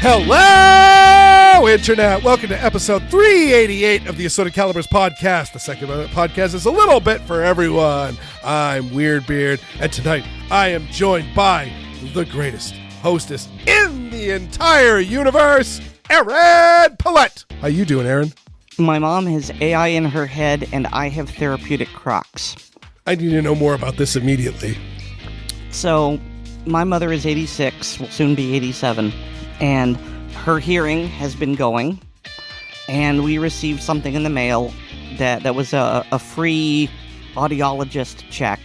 Hello, Internet! Welcome to episode 388 of the Assorted Calibers podcast. The Second Amendment podcast is a little bit for everyone. I'm Weer'd, and tonight I am joined by the greatest hostess in the entire universe, Aaron Paulette. How you doing, Aaron? My mom has AI in her head, and I have therapeutic Crocs. I need to know more about this immediately. So, my mother is 86, will soon be 87, and her hearing has been going, and we received something in the mail that was a free audiologist check,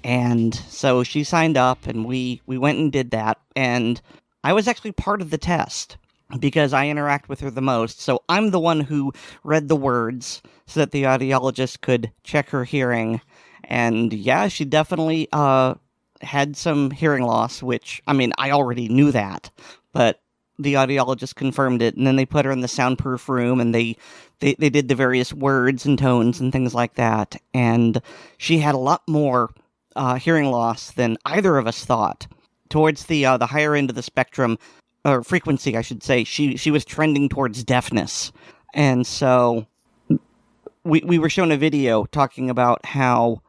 and so she signed up, and we went and did that, and I was actually part of the test, because I interact with her the most, so I'm the one who read the words so that the audiologist could check her hearing, and yeah, she definitely had some hearing loss, which, I mean, I already knew that, but the audiologist confirmed it, and then they put her in the soundproof room, and they did the various words and tones and things like that, and she had a lot more hearing loss than either of us thought. Towards the higher end of the spectrum, or frequency, I should say, she was trending towards deafness, and so we were shown a video talking about how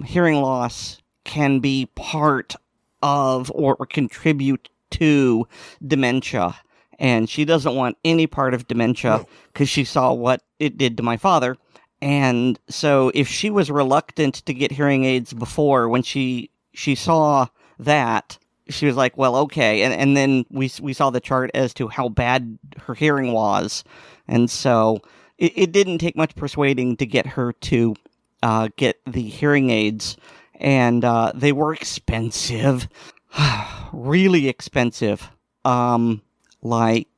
hearing loss can be part of or contribute to dementia, and she doesn't want any part of dementia because she saw what it did to my father. And so if she was reluctant to get hearing aids before, when she saw that, she was like, well, okay. And then we saw the chart as to how bad her hearing was, and so it didn't take much persuading to get her to get the hearing aids, and they were expensive. Really expensive. Barrett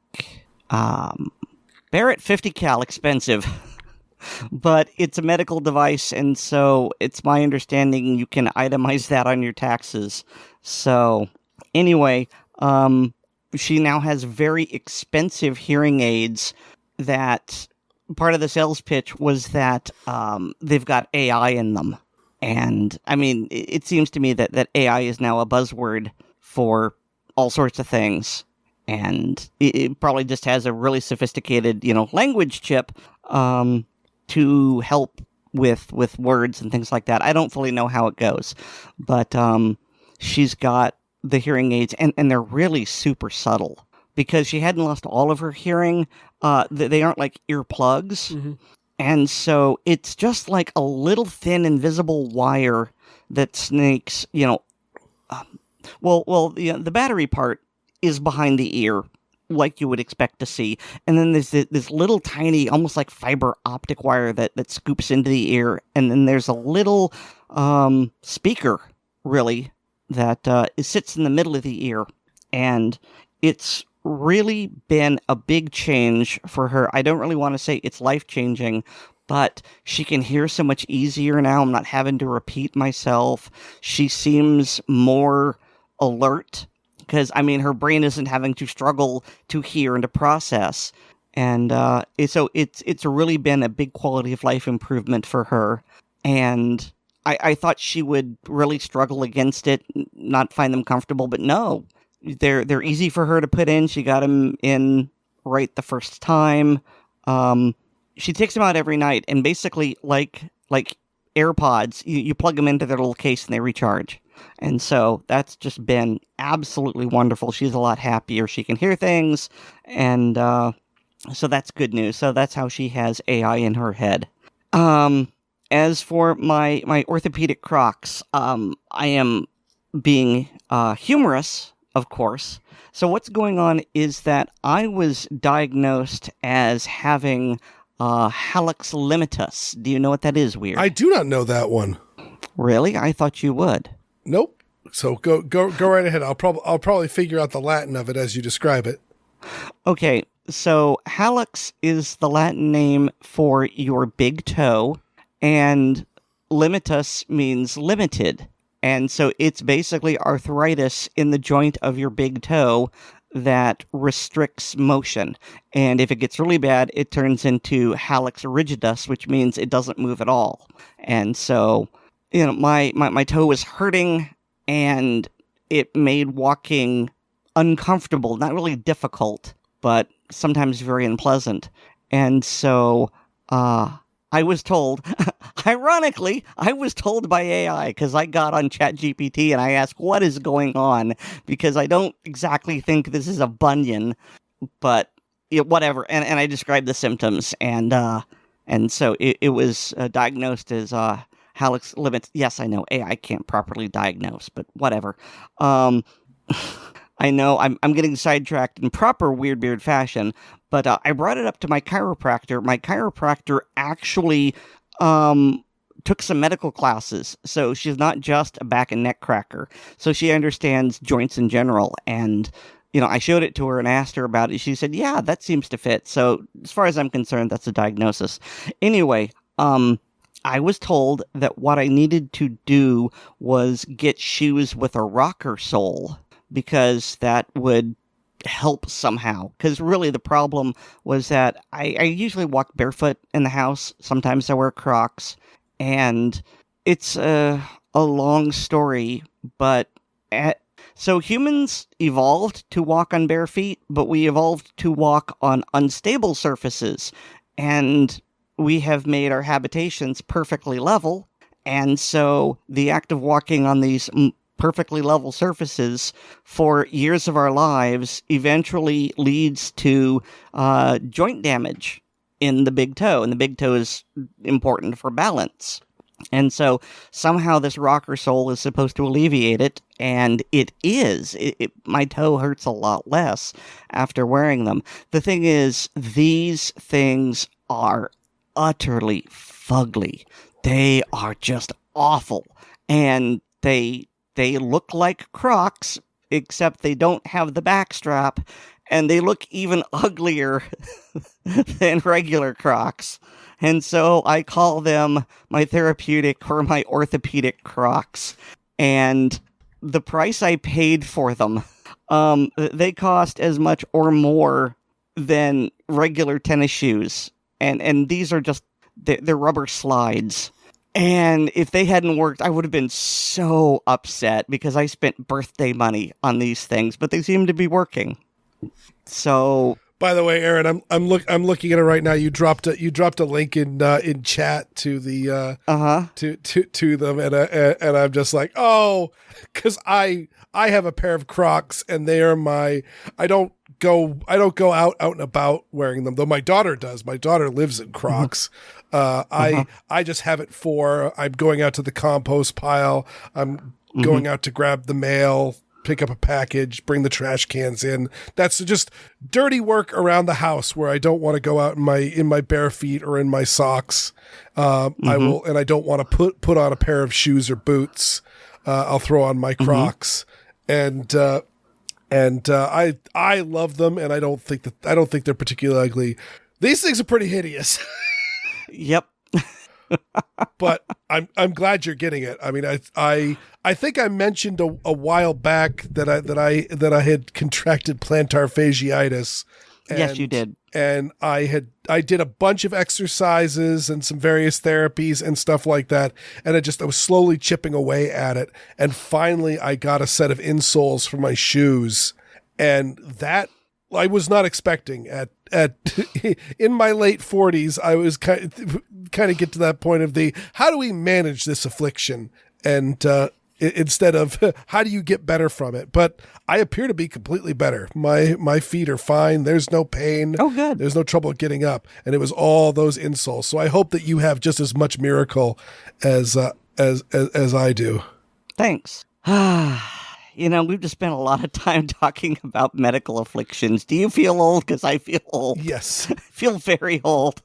50 cal expensive. But it's a medical device, and so it's my understanding you can itemize that on your taxes. So, anyway, she now has very expensive hearing aids that part of the sales pitch was that they've got AI in them. And, I mean, it seems to me that AI is now a buzzword for all sorts of things. And it probably just has a really sophisticated, language chip to help with words and things like that. I don't fully know how it goes. But she's got the hearing aids, and they're really super subtle. Because she hadn't lost all of her hearing, they aren't like earplugs. Mm-hmm. And so it's just like a little thin invisible wire that snakes, the battery part is behind the ear, like you would expect to see. And then there's this little tiny, almost like fiber optic wire that scoops into the ear. And then there's a little speaker, really, that sits in the middle of the ear. And it's really been a big change for her. I don't really want to say it's life-changing, but she can hear so much easier now. I'm not having to repeat myself. She seems more alert because, her brain isn't having to struggle to hear and to process. And so it's really been a big quality of life improvement for her. And I thought she would really struggle against it, not find them comfortable, but no. They're easy for her to put in. She got them in right the first time. She takes them out every night, and basically, like AirPods, you plug them into their little case and they recharge. And so that's just been absolutely wonderful. She's a lot happier. She can hear things, and so that's good news. So that's how she has AI in her head. As for my orthopedic Crocs, I am being humorous, of course. So what's going on is that I was diagnosed as having hallux limitus. Do you know what that is, Weer'd? I do not know that one. Really? I thought you would. Nope. So go right ahead. I'll probably figure out the Latin of it as you describe it. Okay, so hallux is the Latin name for your big toe, and limitus means limited. And so it's basically arthritis in the joint of your big toe that restricts motion. And if it gets really bad, it turns into hallux rigidus, which means it doesn't move at all. And so, my toe was hurting, and it made walking uncomfortable, not really difficult, but sometimes very unpleasant. And so I was told, ironically, I was told by AI because I got on ChatGPT and I asked, what is going on? Because I don't exactly think this is a bunion, but whatever. And I described the symptoms, and so it was diagnosed as hallux limits. Yes, I know AI can't properly diagnose, but whatever. I know I'm getting sidetracked in proper Weer'd Beard fashion, but I brought it up to my chiropractor. My chiropractor actually took some medical classes, so she's not just a back and neck cracker. So she understands joints in general, and I showed it to her and asked her about it. She said, yeah, that seems to fit. So as far as I'm concerned, that's a diagnosis. Anyway, I was told that what I needed to do was get shoes with a rocker sole, because that would help somehow. Because really the problem was that I usually walk barefoot in the house. Sometimes I wear Crocs. And it's a long story, but so humans evolved to walk on bare feet, but we evolved to walk on unstable surfaces. And we have made our habitations perfectly level. And so the act of walking on these perfectly level surfaces for years of our lives eventually leads to joint damage in the big toe. And the big toe is important for balance. And so somehow this rocker sole is supposed to alleviate it, and it is. My toe hurts a lot less after wearing them. The thing is, these things are utterly fugly. They are just awful. And they look like Crocs, except they don't have the backstrap, and they look even uglier than regular Crocs. And so I call them my therapeutic or my orthopedic Crocs. And the price I paid for them, they cost as much or more than regular tennis shoes. And these are just, they're rubber slides. And if they hadn't worked, I would have been so upset because I spent birthday money on these things, but they seem to be working. So, by the way, Aaron, I'm looking at it right now. You dropped a link in chat to the to them, and I'm just like, oh, because I have a pair of Crocs, and they are I don't go out and about wearing them, though my daughter does. My daughter lives in Crocs. I just have it I'm going out to the compost pile. I'm going out to grab the mail, pick up a package, bring the trash cans in. That's just dirty work around the house where I don't want to go out in my bare feet or in my socks. I will, and I don't want to put on a pair of shoes or boots. I'll throw on my Crocs, and I love them, and I don't think they're particularly ugly. These things are pretty hideous. Yep. But I'm glad you're getting it. I mean, I think I mentioned a while back that I had contracted plantar fasciitis. Yes, you did. And I did a bunch of exercises and some various therapies and stuff like that. And I was slowly chipping away at it. And finally I got a set of insoles for my shoes. And that I was not expecting at in my late 40s. I was kind of get to that point of how do we manage this affliction? And, instead of how do you get better from it? But I appear to be completely better. My feet are fine. There's no pain. Oh, good. There's no trouble getting up. And it was all those insoles. So I hope that you have just as much miracle as I do. Thanks. We've just spent a lot of time talking about medical afflictions. Do you feel old? Because I feel old. Yes. I feel very old.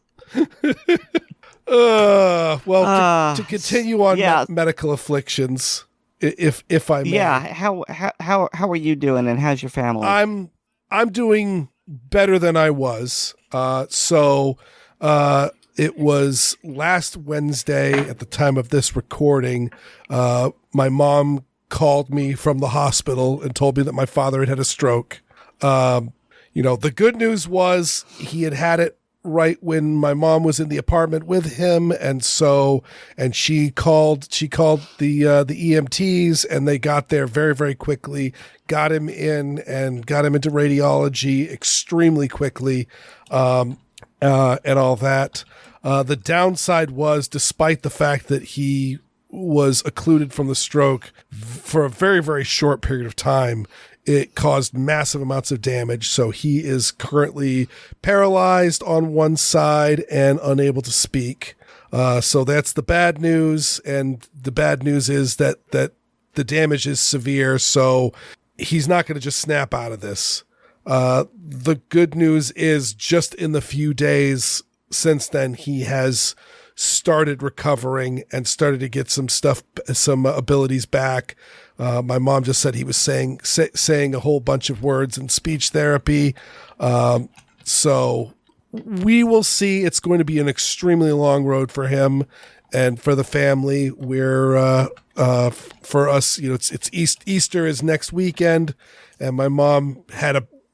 To continue on medical afflictions, if I may. Yeah. How are you doing, and how's your family? I'm doing better than I was. It was last Wednesday at the time of this recording. My mom called me from the hospital and told me that my father had a stroke. The good news was he had it right when my mom was in the apartment with him, and she called the EMTs, and they got there very, very quickly, got him in and got him into radiology extremely quickly, and all that. The downside was, despite the fact that he was occluded from the stroke for a very, very short period of time, it caused massive amounts of damage. So he is currently paralyzed on one side and unable to speak. So that's the bad news. And the bad news is that the damage is severe. So he's not going to just snap out of this. The good news is, just in the few days since then, he has started recovering and started to get some abilities back. My mom just said he was saying a whole bunch of words in speech therapy. So we will see. It's going to be an extremely long road for him and for the family. We're, for us, it's Easter is next weekend, and my mom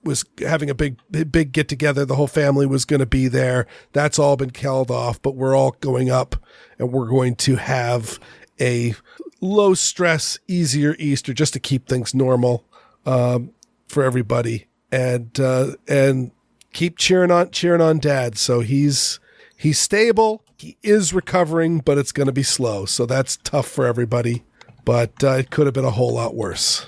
was having a big get together. The whole family was going to be there. That's all been called off, but we're all going up, and we're going to have a low stress, easier Easter just to keep things normal, for everybody, and keep cheering on Dad. So he's stable. He is recovering, but it's going to be slow. So that's tough for everybody, but it could have been a whole lot worse.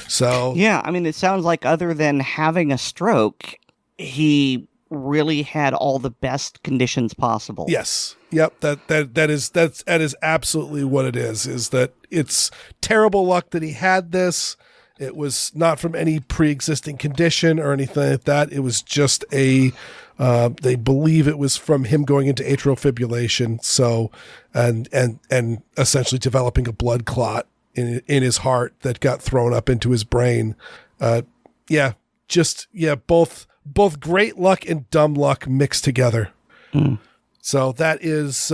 So yeah, I mean, it sounds like other than having a stroke, he really had all the best conditions possible. Yes. Yep. That is absolutely what it is. Is that it's terrible luck that he had this. It was not from any pre-existing condition or anything like that. It was just they believe it was from him going into atrial fibrillation. So, and essentially developing a blood clot in his heart that got thrown up into his brain. Both great luck and dumb luck mixed together. Mm. So that is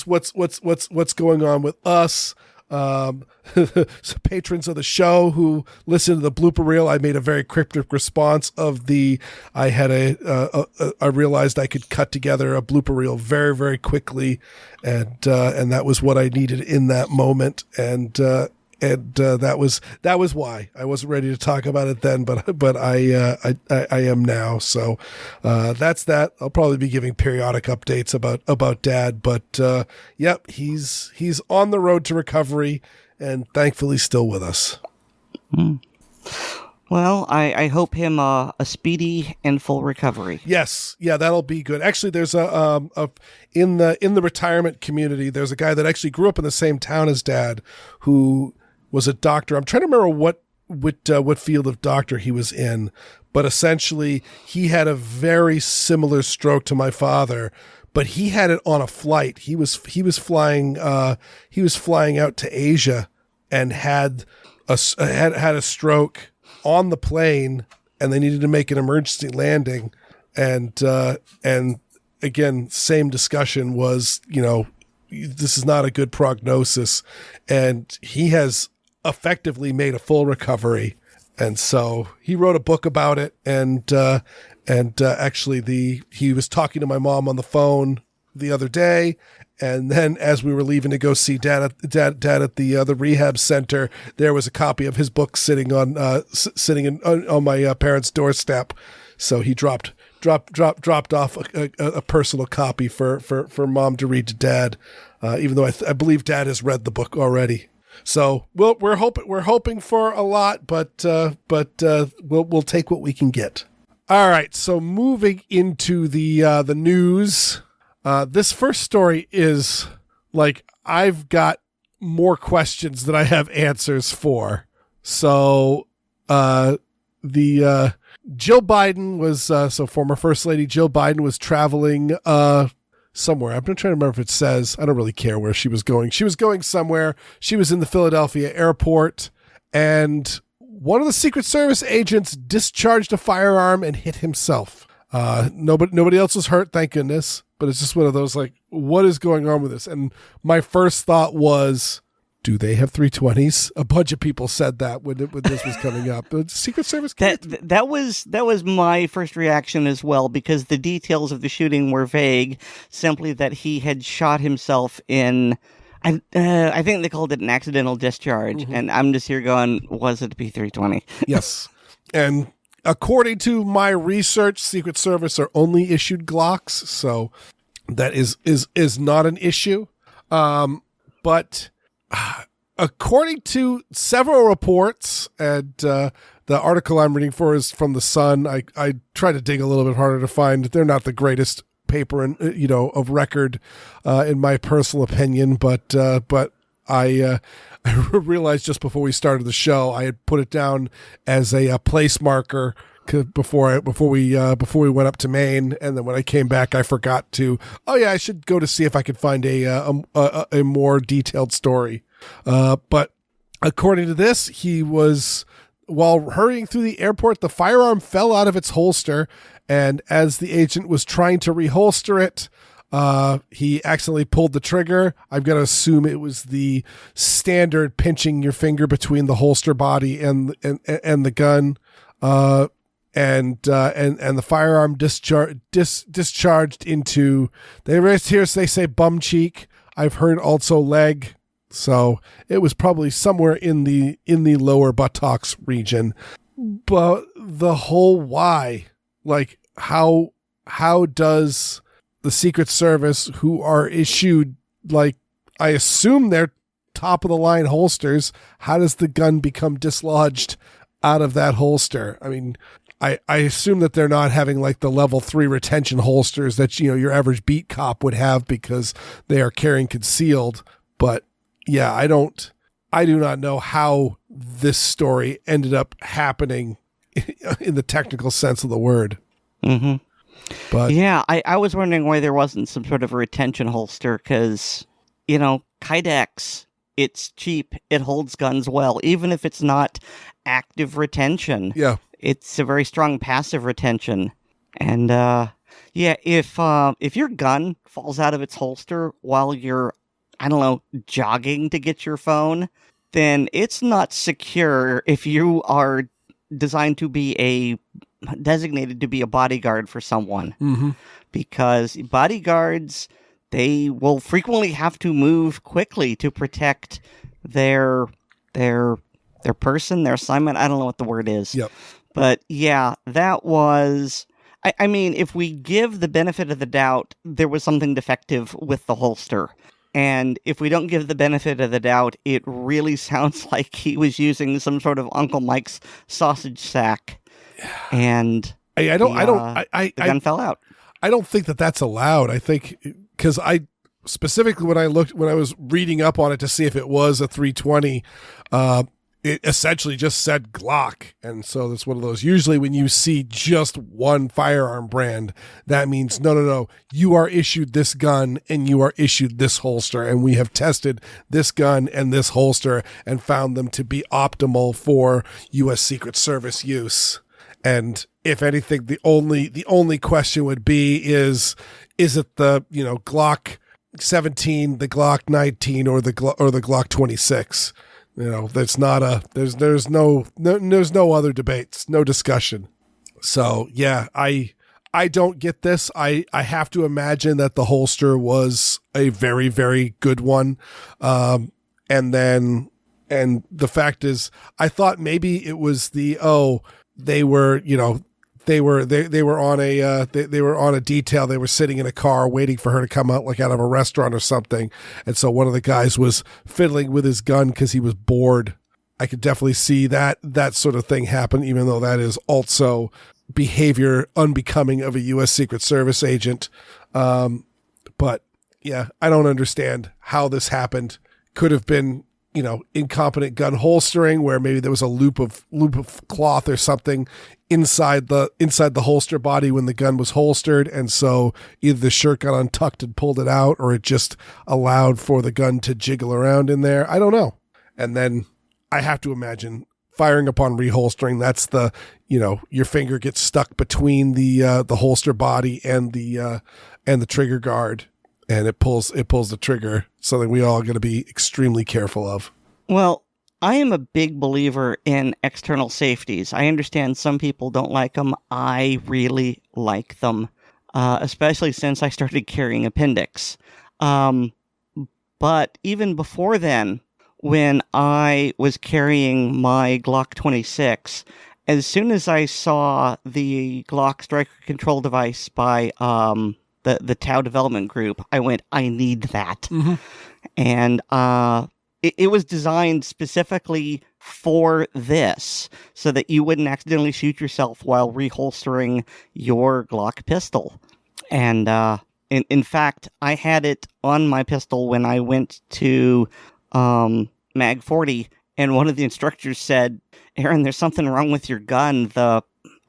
what's going on with us. So patrons of the show who listen to the blooper reel, I made a very cryptic response of I realized I could cut together a blooper reel very, very quickly. And that was what I needed in that moment. And that was why I wasn't ready to talk about it then, but I am now. So, that's that. I'll probably be giving periodic updates about Dad, but, yep, he's on the road to recovery and thankfully still with us. Mm. Well, I hope him a speedy and full recovery. Yes, yeah, that'll be good. Actually, there's in the retirement community, there's a guy that actually grew up in the same town as Dad, who was a doctor. I'm trying to remember what field of doctor he was in, but essentially he had a very similar stroke to my father, but he had it on a flight. He was flying out to Asia and had a stroke on the plane, and they needed to make an emergency landing. And again, same discussion was, this is not a good prognosis, and he has effectively made a full recovery. And so he wrote a book about it. And actually he was talking to my mom on the phone the other day. And then as we were leaving to go see Dad at the rehab center, there was a copy of his book sitting on my parents' doorstep. So he dropped off a personal copy for Mom to read to Dad, even though I believe Dad has read the book already. So we're hoping for a lot, but we'll take what we can get. All right. So moving into the news, this first story is like, I've got more questions than I have answers for. So Jill Biden was former First Lady Jill Biden was traveling somewhere. I'm not trying to remember if it says. I don't really care where she was going. She was going somewhere. She was in the Philadelphia airport, and one of the Secret Service agents discharged a firearm and hit himself. Nobody else was hurt, thank goodness. But it's just one of those, like, what is going on with this? And my first thought was, do they have 320s? A bunch of people said that when this was coming up. The Secret Service. That was my first reaction as well, because the details of the shooting were vague. Simply that he had shot himself in. I think they called it an accidental discharge, and I'm just here going, was it a P320? Yes, and according to my research, Secret Service are only issued Glocks, so that is not an issue. But according to several reports, and the article I'm reading for is from The Sun, I try to dig a little bit harder to find. They're not the greatest paper and of record in my personal opinion, but I realized just before we started the show I had put it down as a place marker before we went up to Maine, and then when I came back I forgot to. Oh yeah, I should go to see if I could find a more detailed story. But according to this, he was, while hurrying through the airport, the firearm fell out of its holster, and as the agent was trying to reholster it, he accidentally pulled the trigger. I've got to assume it was the standard pinching your finger between the holster body and the gun, and the firearm discharged into, they say bum cheek. I've heard also leg. So it was probably somewhere in the lower buttocks region. But the whole why, like how does the Secret Service, who are issued, like, I assume they're top of the line holsters, how does the gun become dislodged out of that holster? I mean, I assume that they're not having like the level 3 retention holsters that your average beat cop would have because they are carrying concealed. But yeah, I do not know how this story ended up happening in the technical sense of the word. Mm-hmm. But yeah, I was wondering why there wasn't some sort of a retention holster, because, Kydex, it's cheap, it holds guns well, even if it's not active retention. Yeah. It's a very strong passive retention. And if your gun falls out of its holster while you're, jogging to get your phone, then it's not secure if you are designated to be a bodyguard for someone. Mm-hmm. Because bodyguards, they will frequently have to move quickly to protect their person, their assignment. I don't know what the word is. Yep. But yeah, that was, I mean, if we give the benefit of the doubt, there was something defective with the holster. And if we don't give the benefit of the doubt, it really sounds like he was using some sort of Uncle Mike's sausage sack. And the gun fell out. I don't think that that's allowed. I think, because I specifically, when I was reading up on it to see if it was a 320, it essentially just said Glock. And so that's one of those, usually when you see just one firearm brand, that means no, you are issued this gun and you are issued this holster, and we have tested this gun and this holster and found them to be optimal for U.S. Secret Service use. And if anything, the only question would be is it the Glock 17, the Glock 19, or the Glock 26? That's not there's no other debates, no discussion. So yeah, I don't get this. I have to imagine that the holster was a very, very good one. And the fact is, I thought maybe it was they were on a detail. They were sitting in a car waiting for her to come out, like out of a restaurant or something. And so one of the guys was fiddling with his gun because he was bored. I could definitely see that sort of thing happen, even though that is also behavior unbecoming of a U.S. Secret Service agent. But yeah, I don't understand how this happened. Could have been, incompetent gun holstering, where maybe there was a loop of cloth or something inside the holster body when the gun was holstered, and so either the shirt got untucked and pulled it out, or it just allowed for the gun to jiggle around in there. I don't know. And then I have to imagine firing upon reholstering, that's the, your finger gets stuck between the holster body and the trigger guard, and it pulls the trigger, something we all got to be extremely careful of. Well, I am a big believer in external safeties. I understand some people don't like them. I really like them, especially since I started carrying appendix. But even before then, when I was carrying my Glock 26, as soon as I saw the Glock striker control device by the Tau development group, I went, I need that. Mm-hmm. And it was designed specifically for this, so that you wouldn't accidentally shoot yourself while reholstering your Glock pistol. And in fact, I had it on my pistol when I went to Mag 40, and one of the instructors said, Aaron, there's something wrong with your gun.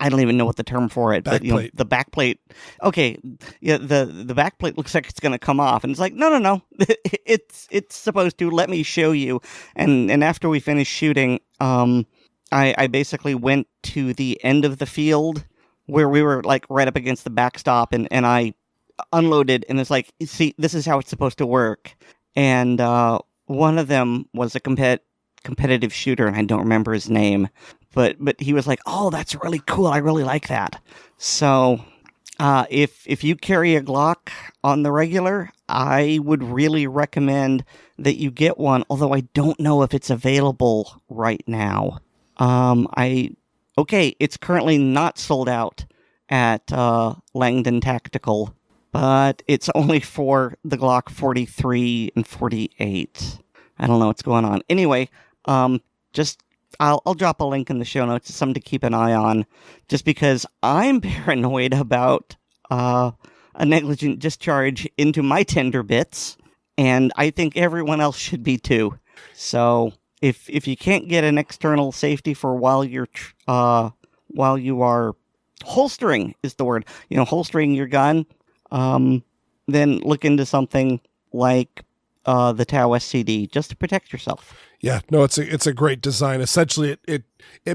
I don't even know what the term for it, but the back plate. Okay, yeah, the back plate looks like it's going to come off, and it's like, no, it's supposed to. Let me show you. And after we finished shooting, I basically went to the end of the field where we were like right up against the backstop, and I unloaded, and it's like, see, this is how it's supposed to work. And one of them was a competitive shooter, and I don't remember his name. But he was like, oh, that's really cool. I really like that. So if you carry a Glock on the regular, I would really recommend that you get one, although I don't know if it's available right now. It's currently not sold out at Langdon Tactical, but it's only for the Glock 43 and 48. I don't know what's going on. Anyway, I'll drop a link in the show notes. It's something to keep an eye on, just because I'm paranoid about a negligent discharge into my tender bits, and I think everyone else should be too. So if you can't get an external safety for while you are holstering is the word, holstering your gun, then look into something like the Tau SCD just to protect yourself. Yeah, no, it's a great design. Essentially, it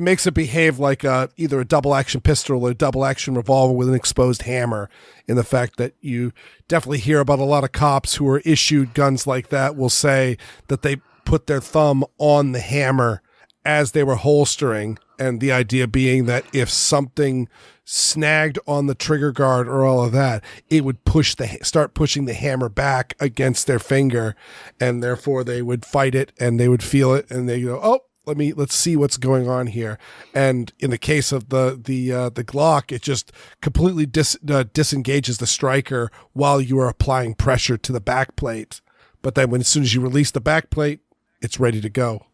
makes it behave like either a double action pistol or a double action revolver with an exposed hammer. In the fact that you definitely hear about a lot of cops who are issued guns like that will say that they put their thumb on the hammer as they were holstering, and the idea being that if something snagged on the trigger guard or all of that, it would start pushing the hammer back against their finger, and therefore they would fight it and they would feel it and they go, oh, let's see what's going on here. And in the case of the Glock, it just completely disengages the striker while you are applying pressure to the back plate. But then as soon as you release the back plate, it's ready to go.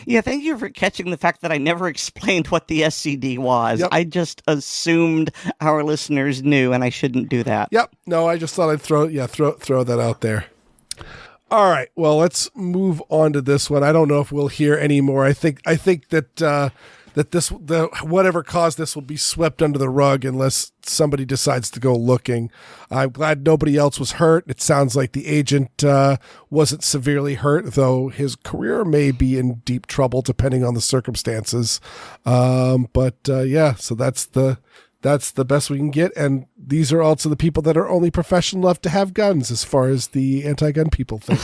Yeah, thank you for catching the fact that I never explained what the SCD was. Yep. I just assumed our listeners knew, and I shouldn't do that. Yep. No, I just thought I'd throw that out there. All right. Well, let's move on to this one. I don't know if we'll hear any more. I think that whatever caused this will be swept under the rug unless somebody decides to go looking. I'm glad nobody else was hurt. It sounds like the agent wasn't severely hurt, though his career may be in deep trouble depending on the circumstances. So that's the best we can get. And these are also the people that are only professional enough to have guns, as far as the anti-gun people think.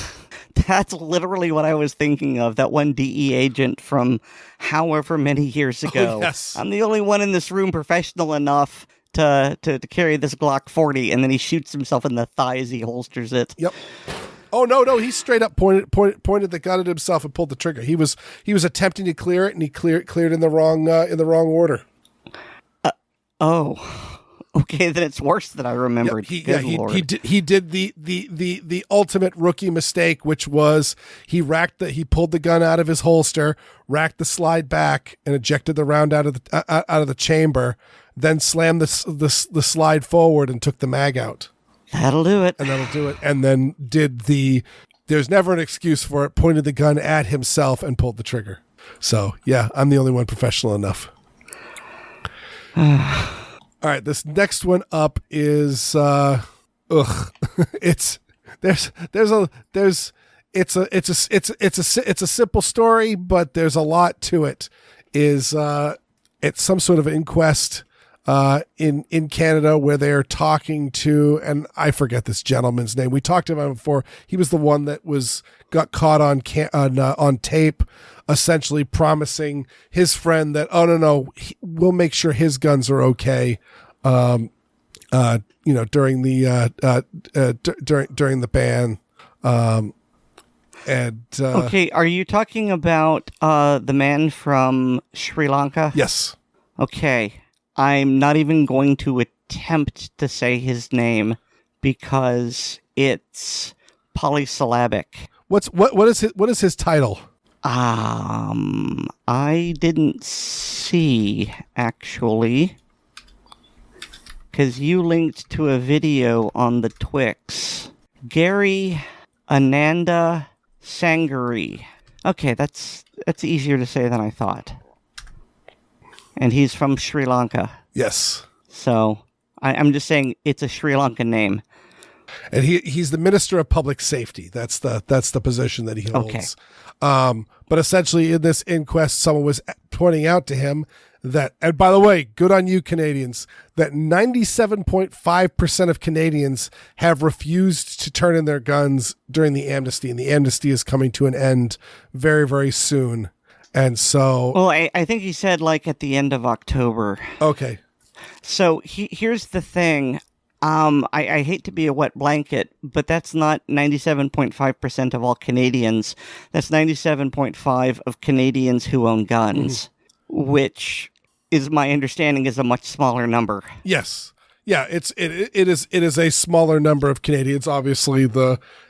That's literally what I was thinking of, that one DE agent from however many years ago. Oh, yes. I'm the only one in this room professional enough to carry this Glock 40, and then he shoots himself in the thigh as he holsters it. Yep. Oh, no, he straight up pointed the gun at himself and pulled the trigger. He was attempting to clear it, and he cleared in the wrong order. Okay, then it's worse than I remembered. He did the ultimate rookie mistake, which was he pulled the gun out of his holster, racked the slide back, and ejected the round out of the chamber, then slammed the slide forward and took the mag out. That'll do it. And then there's never an excuse for it, pointed the gun at himself and pulled the trigger. So yeah, I'm the only one professional enough. All right, this next one up is it's a simple story, but there's a lot to it. It's some sort of inquest in Canada where they're talking to, and I forget this gentleman's name. We talked about him before. He was the one that got caught on tape, essentially promising his friend that, oh no, we'll make sure his guns are okay. During the ban. Okay, are you talking about the man from Sri Lanka? Yes. Okay. I'm not even going to attempt to say his name because it's polysyllabic. What is his title? I didn't see, actually, because you linked to a video on the Twix. Gary Ananda Sangari. Okay, that's easier to say than I thought. And he's from Sri Lanka. Yes. So I'm just saying it's a Sri Lankan name. And he's the Minister of Public Safety. That's the position that he holds. Okay. But essentially in this inquest, someone was pointing out to him that, and by the way, good on you Canadians, that 97.5% of Canadians have refused to turn in their guns during the amnesty, and the amnesty is coming to an end very, very soon. And so... Well, I think he said like at the end of October. Okay. So here's the thing. I hate to be a wet blanket, but that's not 97.5% of all Canadians. That's 97.5% of Canadians who own guns, which is my understanding is a much smaller number. Yes. Yeah, it is a smaller number of Canadians. Obviously,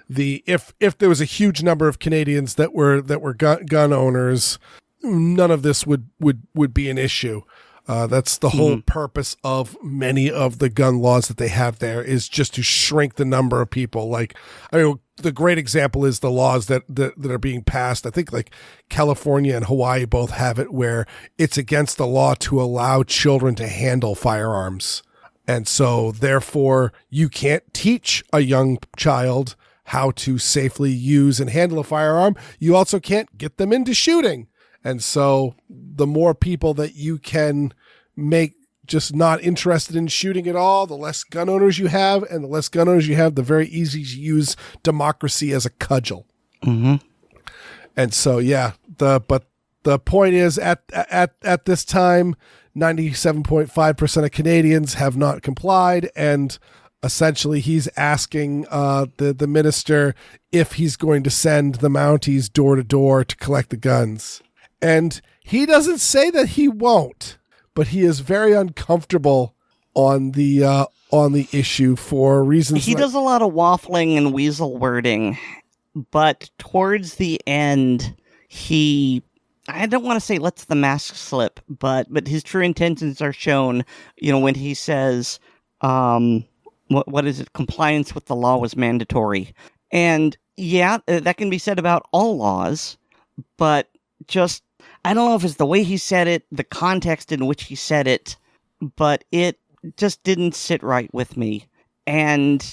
if there was a huge number of Canadians that were gun owners, none of this would be an issue. That's the whole purpose of many of the gun laws that they have there, is just to shrink the number of people. Like, I mean, the great example is the laws that are being passed. I think like California and Hawaii both have it, where it's against the law to allow children to handle firearms. And so therefore you can't teach a young child how to safely use and handle a firearm. You also can't get them into shooting. And so the more people that you can make just not interested in shooting at all, the less gun owners you have, and the less gun owners you have, the very easy to use democracy as a cudgel. Mm-hmm. And so, yeah, but the point is at this time, 97.5% of Canadians have not complied, and essentially he's asking the minister if he's going to send the Mounties door to door to collect the guns. And he doesn't say that he won't, but he is very uncomfortable on the issue for reasons. He does a lot of waffling and weasel wording, but towards the end, I don't want to say lets the mask slip, but his true intentions are shown, when he says, what is it? Compliance with the law was mandatory. And yeah, that can be said about all laws, but just, I don't know if it's the way he said it, the context in which he said it, but it just didn't sit right with me. And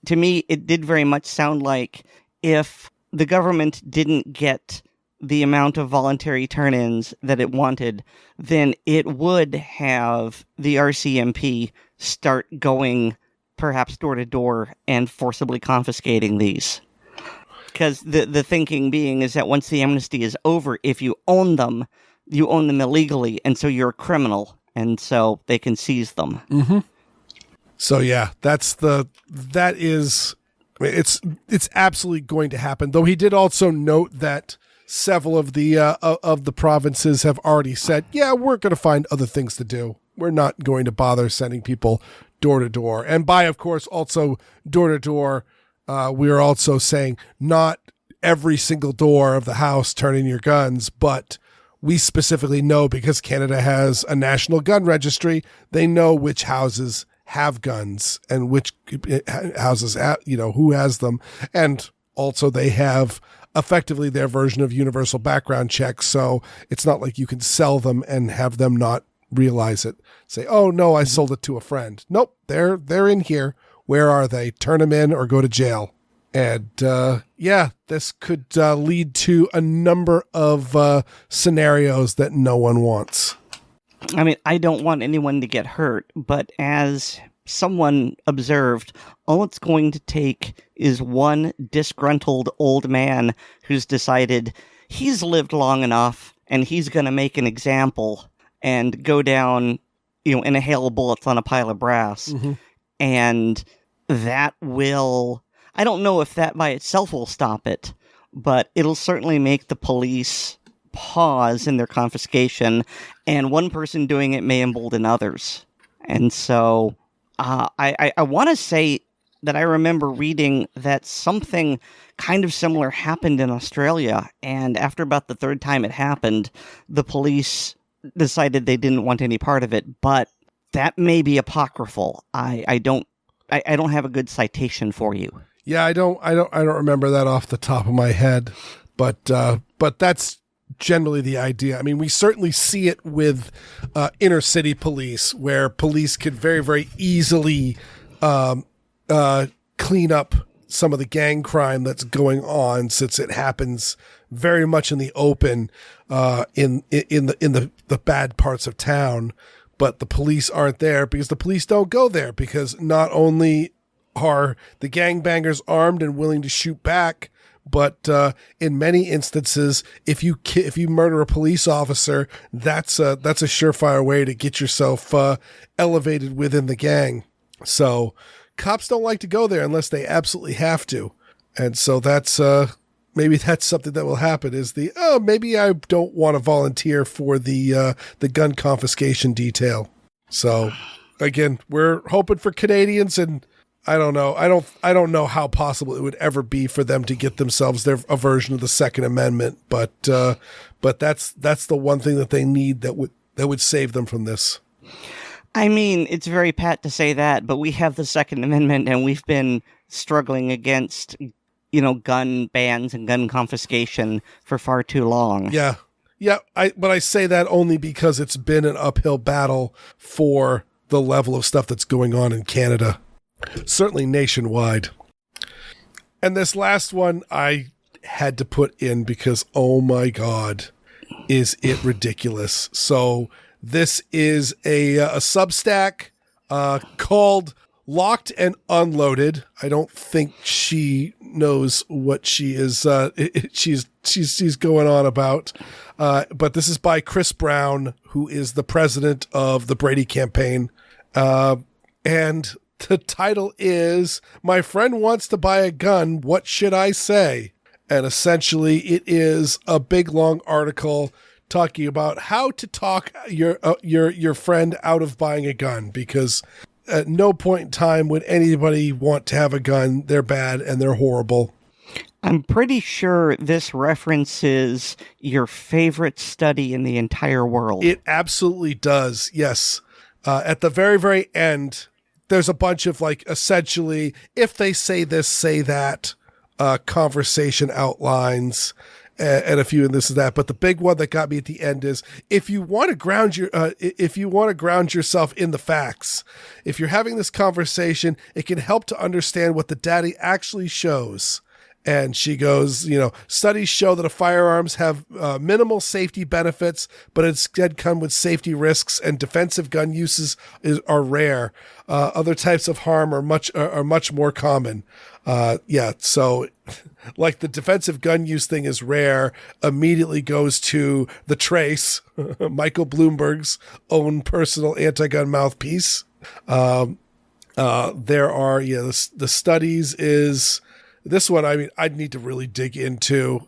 to me, it did very much sound like if the government didn't get the amount of voluntary turn-ins that it wanted, then it would have the RCMP start going perhaps door to door and forcibly confiscating these. Because the thinking being is that once the amnesty is over, if you own them illegally, and so you're a criminal, and so they can seize them. Mm-hmm. So yeah, it's absolutely going to happen. Though he did also note that several of the provinces have already said, yeah, we're going to find other things to do. We're not going to bother sending people door to door. And by, of course, also door to door, we are also saying not every single door of the house turn in your guns, but we specifically know, because Canada has a national gun registry, they know which houses have guns and which houses, who has them. And also they have effectively their version of universal background checks. So it's not like you can sell them and have them not realize it. Say, oh no, I sold it to a friend. Nope, they're in here. Where are they? Turn them in or go to jail. And this could lead to a number of scenarios that no one wants. I mean, I don't want anyone to get hurt, but as someone observed, all it's going to take is one disgruntled old man who's decided he's lived long enough and he's going to make an example and go down, in a hail of bullets on a pile of brass. Mm-hmm. And that will, I don't know if that by itself will stop it, but it'll certainly make the police pause in their confiscation, and one person doing it may embolden others. And so I want to say that I remember reading that something kind of similar happened in Australia, and after about the third time it happened, the police decided they didn't want any part of it, but that may be apocryphal. I don't have a good citation for you. Yeah, I don't remember that off the top of my head, but that's generally the idea. I mean, we certainly see it with inner city police, where police could very, very easily clean up some of the gang crime that's going on, since it happens very much in the open in the bad parts of town. But the police aren't there because the police don't go there, because not only are the gangbangers armed and willing to shoot back, but in many instances, if you murder a police officer, that's a surefire way to get yourself elevated within the gang. So cops don't like to go there unless they absolutely have to, and so that's maybe that's something that will happen. Is maybe I don't want to volunteer for the gun confiscation detail. So again, we're hoping for Canadians, and I don't know. I don't know how possible it would ever be for them to get themselves a version of the Second Amendment, but that's the one thing that they need that would save them from this. I mean, it's very pat to say that, but we have the Second Amendment, and we've been struggling against, gun bans and gun confiscation for far too long. Yeah. But I say that only because it's been an uphill battle for the level of stuff that's going on in Canada. Certainly nationwide. And this last one I had to put in because, oh my God, is it ridiculous. So this is a Substack called Locked and Unloaded. I don't think she knows what she is she's going on about. But this is by Chris Brown, who is the president of the Brady campaign. And the title is, "My Friend Wants to Buy a Gun, What Should I Say?" And essentially it is a big long article talking about how to talk your friend out of buying a gun, because at no point in time would anybody want to have a gun. They're bad and they're horrible. I'm pretty sure this references your favorite study in the entire world. It absolutely does, yes. At the very, very end, there's a bunch of, essentially, if they say this, say that, conversation outlines, and a few of this and that. But the big one that got me at the end is, if you want to ground yourself in the facts, if you're having this conversation, it can help to understand what the data actually shows. And she goes, studies show that firearms have minimal safety benefits, but instead come with safety risks, and defensive gun uses are rare. Other types of harm are much more common. So like the defensive gun use thing is rare, immediately goes to the Trace, Michael Bloomberg's own personal anti-gun mouthpiece. There are, the studies is... This one, I mean, I'd need to really dig into,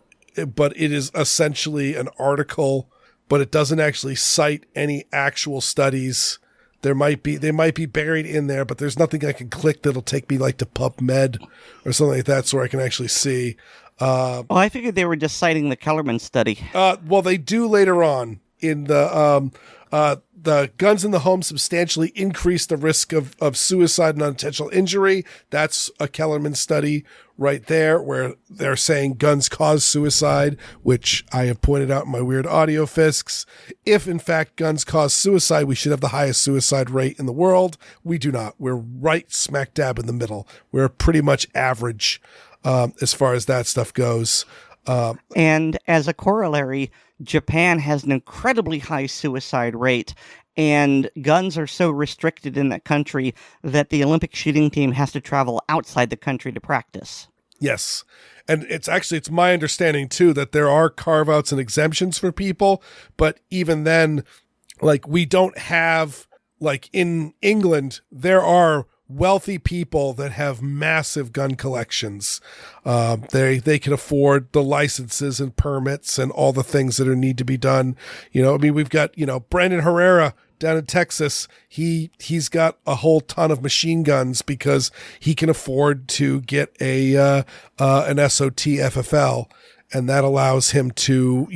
but it is essentially an article, but it doesn't actually cite any actual studies. They might be buried in there, but there's nothing I can click that'll take me to PubMed or something like that, so I can actually see. I figured they were just citing the Kellerman study. Well, they do later on in the guns in the home substantially increase the risk of suicide and unintentional injury. That's a Kellerman study right there, where they're saying guns cause suicide, which I have pointed out in my Weer'd audio fisks. If in fact guns cause suicide, we should have the highest suicide rate in the world. We do not. We're right smack dab in the middle. We're pretty much average as far as that stuff goes. And as a corollary, Japan has an incredibly high suicide rate, And guns are so restricted in that country that the Olympic shooting team has to travel outside the country to practice. Yes. And it's my understanding, too, that there are carve-outs and exemptions for people. But even then, like, we don't have, like, in England, there are wealthy people that have massive gun collections. They can afford the licenses and permits and all the things that need to be done. We've got, Brandon Herrera down in Texas. He's got a whole ton of machine guns because he can afford to get an SOT FFL, and that allows him to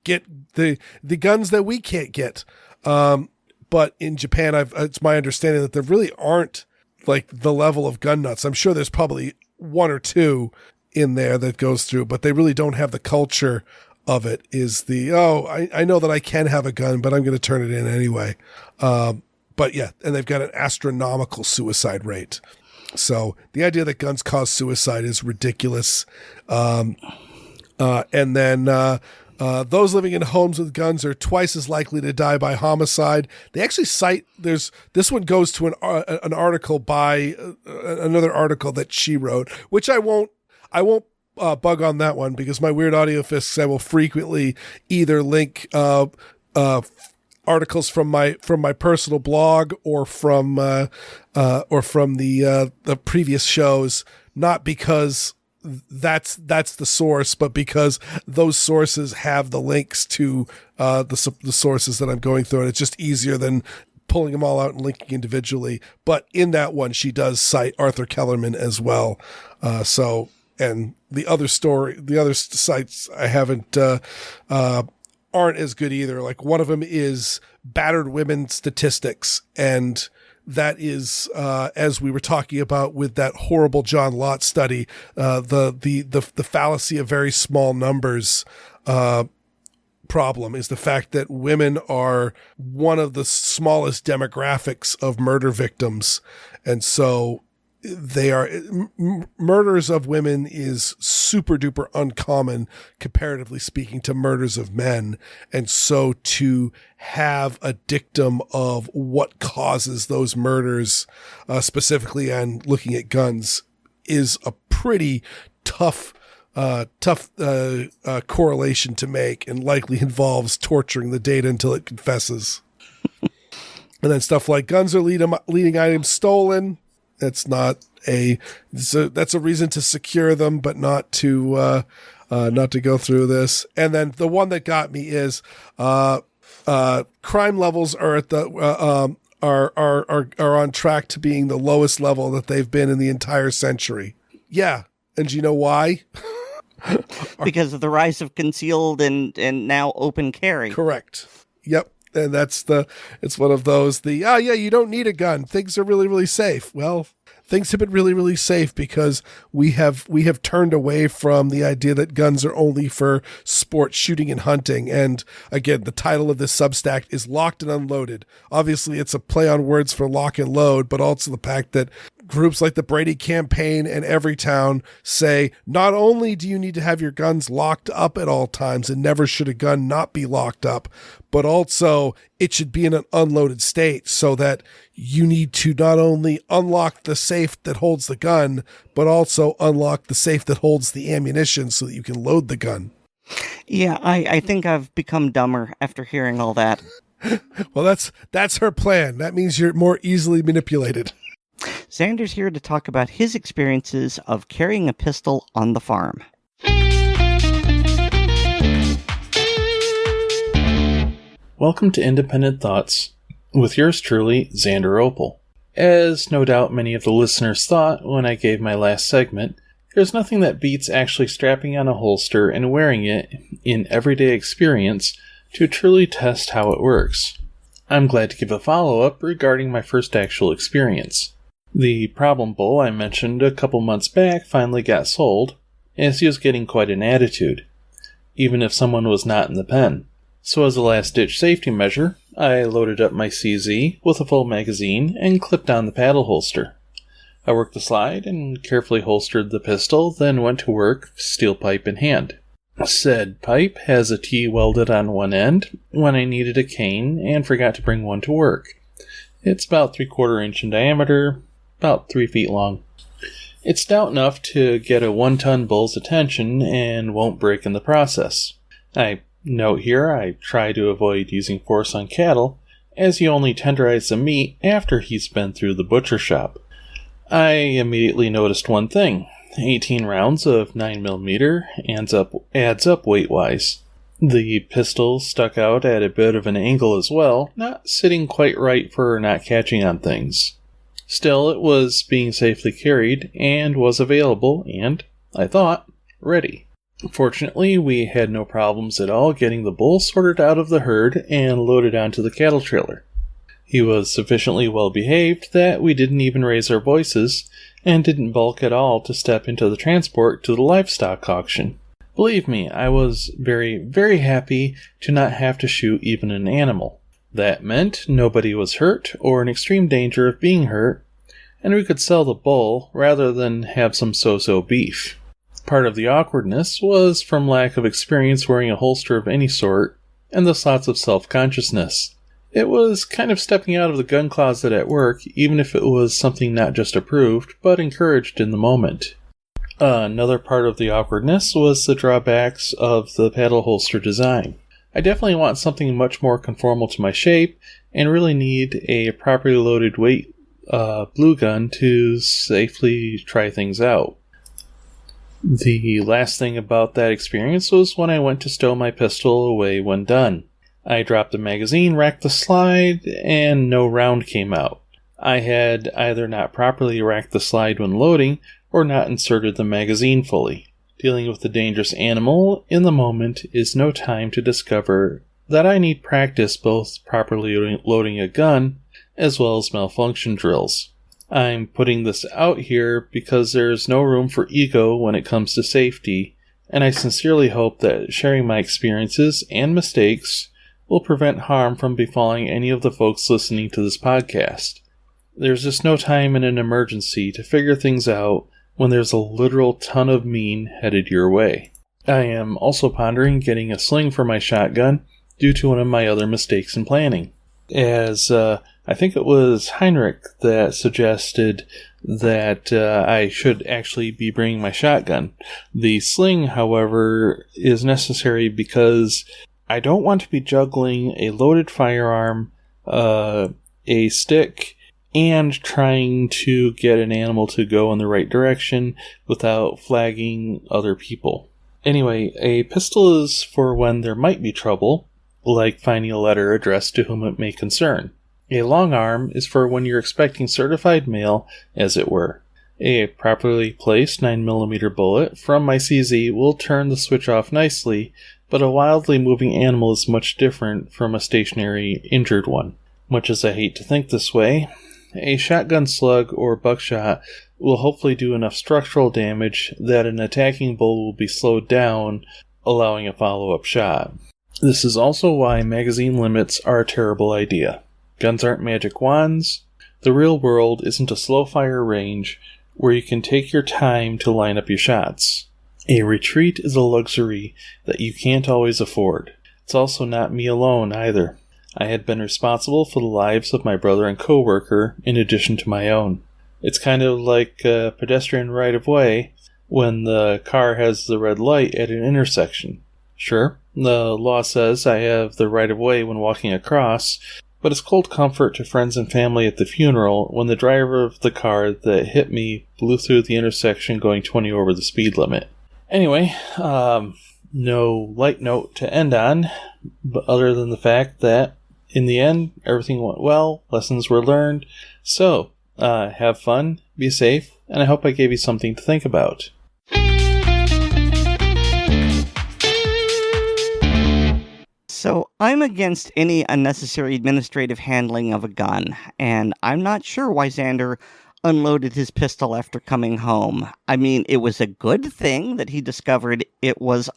get the guns that we can't get. But in Japan, it's my understanding that there really aren't like the level of gun nuts. I'm sure there's probably one or two in there that goes through, but they really don't have the culture of it. I know that I can have a gun, but I'm going to turn it in anyway. But yeah, and they've got an astronomical suicide rate. So the idea that guns cause suicide is ridiculous. And then those living in homes with guns are twice as likely to die by homicide. They actually cite this one goes to an article by another article that she wrote, which I won't bug on that one because my Weer'd audio fisks, I will frequently either link articles from my personal blog or from the previous shows, not because that's the source, but because those sources have the links to the sources that I'm going through, and it's just easier than pulling them all out and linking individually. But in that one, she does cite Arthur Kellerman as well. And the other sites I haven't aren't as good either. Like one of them is Battered Women Statistics, and that is, as we were talking about with that horrible John Lott study, the fallacy of very small numbers problem is the fact that women are one of the smallest demographics of murder victims. And so murders of women is super duper uncommon, comparatively speaking, to murders of men. And so to have a dictum of what causes those murders, specifically and looking at guns, is a pretty tough correlation to make, and likely involves torturing the data until it confesses. And then stuff like guns are leading items stolen. That's that's a reason to secure them, but not to go through this. And then the one that got me is crime levels are at the are on track to being the lowest level that they've been in the entire century. Yeah, and do you know why? Because of the rise of concealed and now open carry. Correct. Yep. And it's one of those, you don't need a gun. Things are really, really safe. Well, things have been really, really safe because we have turned away from the idea that guns are only for sport shooting and hunting. And again, the title of this Substack is Locked and Unloaded. Obviously, it's a play on words for lock and load, but also the fact that groups like the Brady Campaign and Everytown say, not only do you need to have your guns locked up at all times and never should a gun not be locked up, but also it should be in an unloaded state, so that you need to not only unlock the safe that holds the gun, but also unlock the safe that holds the ammunition so that you can load the gun. Yeah, I think I've become dumber after hearing all that. Well, that's her plan. That means you're more easily manipulated. Xander's here to talk about his experiences of carrying a pistol on the farm. Welcome to Independent Thoughts, with yours truly, Xander Opal. As no doubt many of the listeners thought when I gave my last segment, there's nothing that beats actually strapping on a holster and wearing it in everyday experience to truly test how it works. I'm glad to give a follow-up regarding my first actual experience. The problem bull I mentioned a couple months back finally got sold, as he was getting quite an attitude, even if someone was not in the pen. So as a last-ditch safety measure, I loaded up my CZ with a full magazine and clipped on the paddle holster. I worked the slide and carefully holstered the pistol, then went to work, steel pipe in hand. Said pipe has a T welded on one end when I needed a cane and forgot to bring one to work. It's about 3/4 inch in diameter, about 3 feet long. It's stout enough to get a 1-ton bull's attention and won't break in the process. I note here I try to avoid using force on cattle, as you only tenderize the meat after he's been through the butcher shop. I immediately noticed one thing. 18 rounds of 9mm adds up weight-wise. The pistol stuck out at a bit of an angle as well, not sitting quite right for not catching on things. Still, it was being safely carried and was available and, I thought, ready. Fortunately, we had no problems at all getting the bull sorted out of the herd and loaded onto the cattle trailer. He was sufficiently well behaved that we didn't even raise our voices and didn't balk at all to step into the transport to the livestock auction. Believe me, I was very, very happy to not have to shoot even an animal. That meant nobody was hurt or in extreme danger of being hurt, and we could sell the bull rather than have some so-so beef. Part of the awkwardness was from lack of experience wearing a holster of any sort, and thus lots of self-consciousness. It was kind of stepping out of the gun closet at work, even if it was something not just approved, but encouraged in the moment. Another part of the awkwardness was the drawbacks of the paddle holster design. I definitely want something much more conformal to my shape, and really need a properly loaded weight blue gun to safely try things out. The last thing about that experience was when I went to stow my pistol away when done. I dropped the magazine, racked the slide, and no round came out. I had either not properly racked the slide when loading, or not inserted the magazine fully. Dealing with a dangerous animal in the moment is no time to discover that I need practice both properly loading a gun, as well as malfunction drills. I'm putting this out here because there's no room for ego when it comes to safety, and I sincerely hope that sharing my experiences and mistakes will prevent harm from befalling any of the folks listening to this podcast. There's just no time in an emergency to figure things out when there's a literal ton of mean headed your way. I am also pondering getting a sling for my shotgun due to one of my other mistakes in planning. As I think it was Heinrich that suggested that I should actually be bringing my shotgun. The sling, however, is necessary because I don't want to be juggling a loaded firearm, a stick, and trying to get an animal to go in the right direction without flagging other people. Anyway, a pistol is for when there might be trouble, like finding a letter addressed to whom it may concern. A long arm is for when you're expecting certified mail, as it were. A properly placed 9mm bullet from my CZ will turn the switch off nicely, but a wildly moving animal is much different from a stationary, injured one. Much as I hate to think this way, a shotgun slug or buckshot will hopefully do enough structural damage that an attacking bull will be slowed down, allowing a follow-up shot. This is also why magazine limits are a terrible idea. Guns aren't magic wands. The real world isn't a slow-fire range where you can take your time to line up your shots. A retreat is a luxury that you can't always afford. It's also not me alone either. I had been responsible for the lives of my brother and co-worker in addition to my own. It's kind of like a pedestrian right-of-way when the car has the red light at an intersection. Sure, the law says I have the right-of-way when walking across, but it's cold comfort to friends and family at the funeral when the driver of the car that hit me blew through the intersection going 20 over the speed limit. Anyway, no light note to end on, but other than the fact that in the end, everything went well, lessons were learned. So, have fun, be safe, and I hope I gave you something to think about. So, I'm against any unnecessary administrative handling of a gun, and I'm not sure why Xander unloaded his pistol after coming home. I mean, it was a good thing that he discovered it was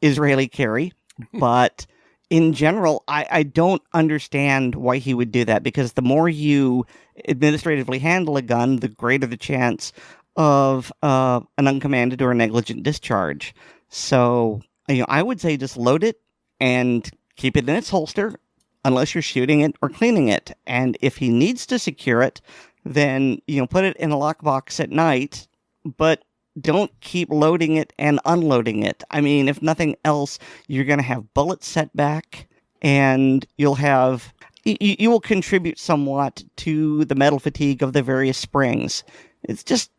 Israeli carry, but in general, I don't understand why he would do that, because the more you administratively handle a gun, the greater the chance of an uncommanded or negligent discharge. So, I would say just load it and keep it in its holster unless you're shooting it or cleaning it. And if he needs to secure it, then, put it in a lockbox at night, but don't keep loading it and unloading it. I mean, if nothing else, you're going to have bullet setback, and you'll have... You will contribute somewhat to the metal fatigue of the various springs. It's just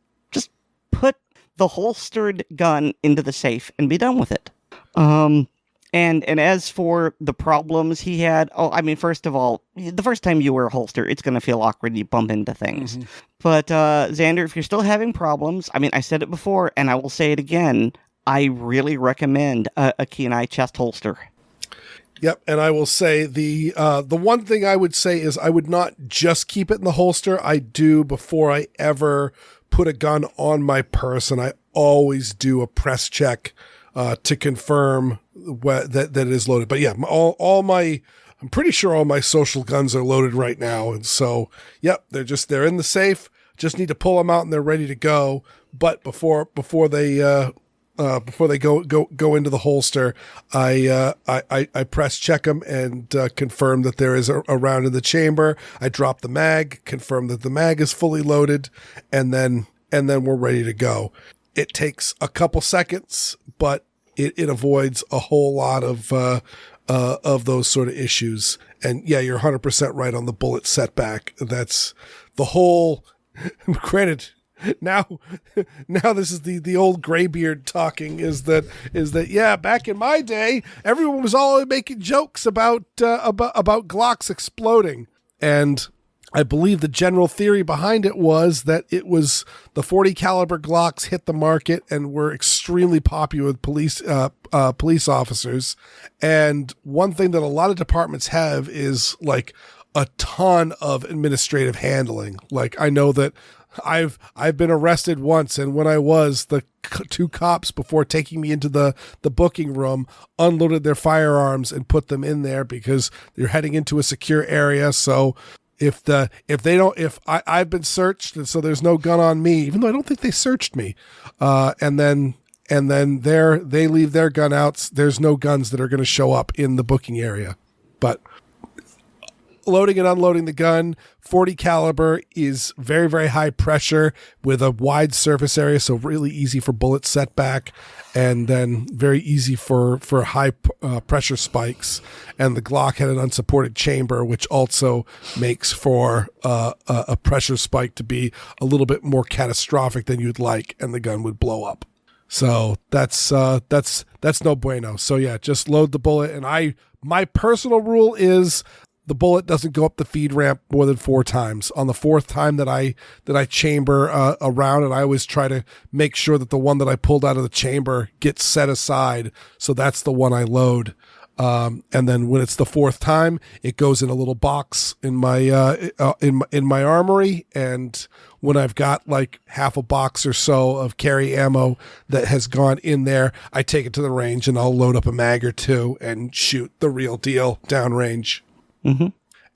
put the holstered gun into the safe and be done with it. And as for the problems he had, first of all, the first time you wear a holster, it's going to feel awkward. You bump into things. Mm-hmm. But Xander, if you're still having problems, I said it before, and I will say it again, I really recommend a Kenai chest holster. Yep, and I will say the one thing I would say is I would not just keep it in the holster. I do, before I ever put a gun on my person, I always do a press check to confirm that it is loaded. But yeah, I'm pretty sure all my social guns are loaded right now, and so yep, they're in the safe. Just need to pull them out and they're ready to go. But before they go into the holster, I press check them and confirm that there is a round in the chamber. I drop the mag, confirm that the mag is fully loaded, and then we're ready to go. It takes a couple seconds, but it avoids a whole lot of those sort of issues. And yeah, you're 100% right on the bullet setback. That's the whole. Granted, now this is the old graybeard talking, is that yeah, back in my day everyone was all making jokes about Glocks exploding, and I believe the general theory behind it was that it was the 40 caliber Glocks hit the market and were extremely popular with police officers. And one thing that a lot of departments have is like a ton of administrative handling. Like, I know that I've been arrested once, and when I was, the two cops, before taking me into the booking room, unloaded their firearms and put them in there because they're heading into a secure area. So if I've been searched, and so there's no gun on me, even though I don't think they searched me, and then they leave their gun outs, there's no guns that are going to show up in the booking area. But loading and unloading the gun, 40 caliber is very, very high pressure with a wide surface area, so really easy for bullet setback, and then very easy for high pressure spikes. And the Glock had an unsupported chamber, which also makes for a pressure spike to be a little bit more catastrophic than you'd like, and the gun would blow up. So that's no bueno. So yeah, just load the bullet. And my personal rule is the bullet doesn't go up the feed ramp more than 4 times. On the 4th time that I chamber a round, and I always try to make sure that the one that I pulled out of the chamber gets set aside. So that's the one I load. And then when it's the 4th time, it goes in a little box in my in my armory. And when I've got like half a box or so of carry ammo that has gone in there, I take it to the range and I'll load up a mag or 2 and shoot the real deal downrange. Mm-hmm.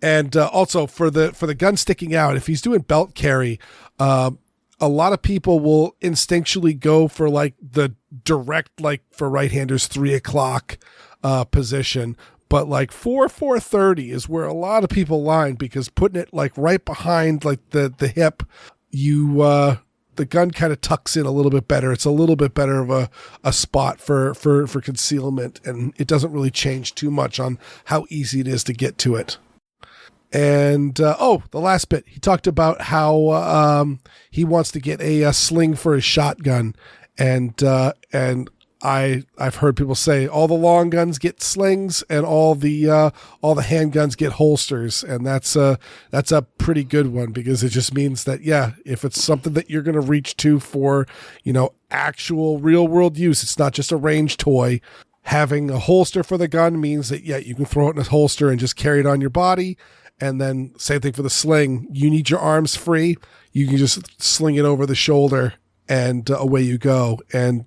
And also for the gun sticking out, if he's doing belt carry, a lot of people will instinctually go for like the direct, like for right-handers, 3 o'clock position. But like 4:30 is where a lot of people line, because putting it like right behind like the hip, the gun kind of tucks in a little bit better. It's a little bit better of a spot for concealment, and it doesn't really change too much on how easy it is to get to it. And, the last bit, he talked about how he wants to get a sling for his shotgun. And I've heard people say all the long guns get slings and all the handguns get holsters, and that's a pretty good one, because it just means that, yeah, if it's something that you're going to reach to for, actual real world use, it's not just a range toy. Having a holster for the gun means that, yeah, you can throw it in a holster and just carry it on your body. And then same thing for the sling. You need your arms free. You can just sling it over the shoulder and away you go. And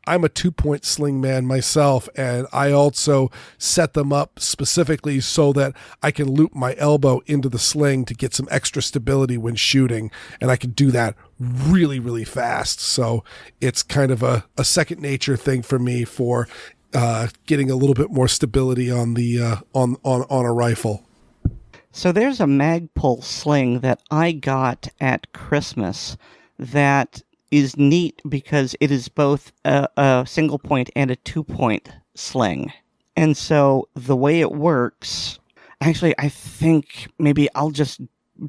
I'm a 2-point sling man myself, and I also set them up specifically so that I can loop my elbow into the sling to get some extra stability when shooting, and I can do that really, really fast. So it's kind of a second nature thing for me for getting a little bit more stability on the on a rifle. So there's a Magpul sling that I got at Christmas that is neat because it is both a single point and a 2-point sling. And so the way it works, actually, I think maybe I'll just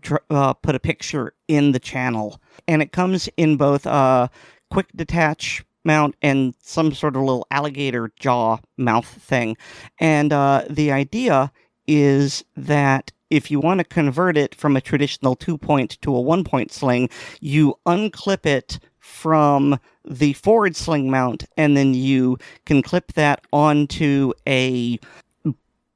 put a picture in the channel. And it comes in both a quick detach mount and some sort of little alligator jaw mouth thing. And the idea is that if you want to convert it from a traditional 2-point to a 1-point sling, you unclip it from the forward sling mount, and then you can clip that onto a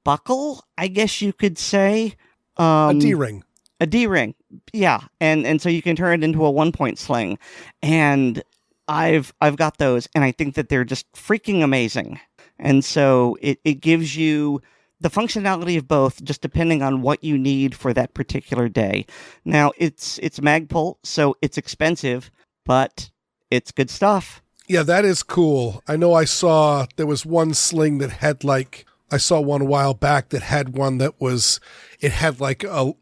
buckle, I guess you could say. A D-ring. A D-ring, yeah. And so you can turn it into a 1-point sling. And I've got those, and I think that they're just freaking amazing. And so it gives you the functionality of both, just depending on what you need for that particular day. Now, it's Magpul, so it's expensive, but it's good stuff. Yeah, that is cool. I know I saw there was one sling that had I saw one a while back that had one that it had like a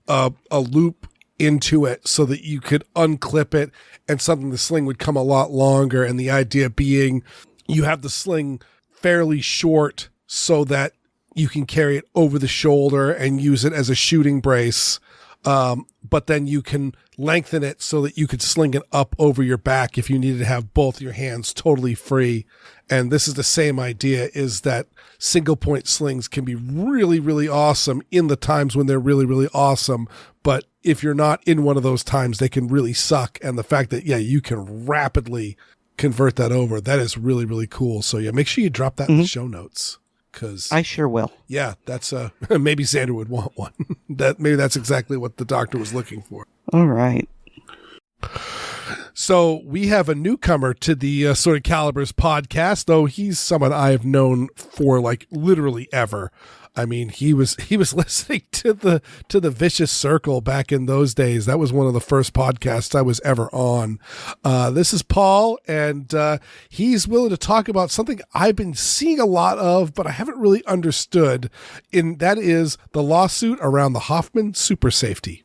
loop into it so that you could unclip it and suddenly the sling would come a lot longer. And the idea being you have the sling fairly short so that you can carry it over the shoulder and use it as a shooting brace. But then you can lengthen it so that you could sling it up over your back if you needed to have both your hands totally free. And this is the same idea, is that single point slings can be really, really awesome in the times when they're really, really awesome. But if you're not in one of those times, they can really suck. And the fact that, you can rapidly convert that over, that is really, really cool. So make sure you drop that in the show notes. Cause I sure will. Yeah, that's maybe Xander would want one. Maybe that's exactly what the doctor was looking for. All right. So we have a newcomer to the Assorted Calibers podcast, though he's someone I have known for literally ever. I mean, he was listening to the Vicious Circle back in those days. That was one of the first podcasts I was ever on. This is Paul, and he's willing to talk about something I've been seeing a lot of, but I haven't really understood. And that is the lawsuit around the Hoffman Super Safety.